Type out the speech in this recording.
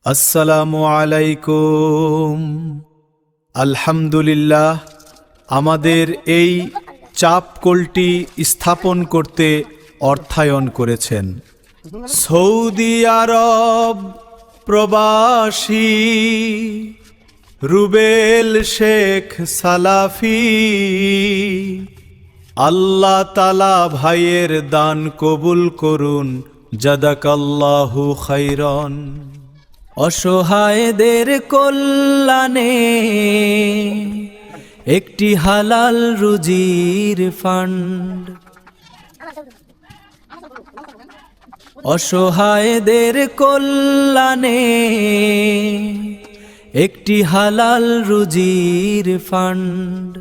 আসসালামু আলাইকুম। আলহামদুলিল্লাহ, আমাদের এই চাপকলটি স্থাপন করতে অর্থায়ন করেছেন সৌদি আরব প্রবাসী রুবেল শেখ সালাফি। আল্লাহ তাআলা ভাইয়ের দান কবুল করুন, জাযাকাল্লাহু খাইরান। অসহায়দের কল্যাণে একটি হালাল রুজির ফান্ড, অসহায়দের কল্যাণে একটি হালাল রুজির ফান্ড।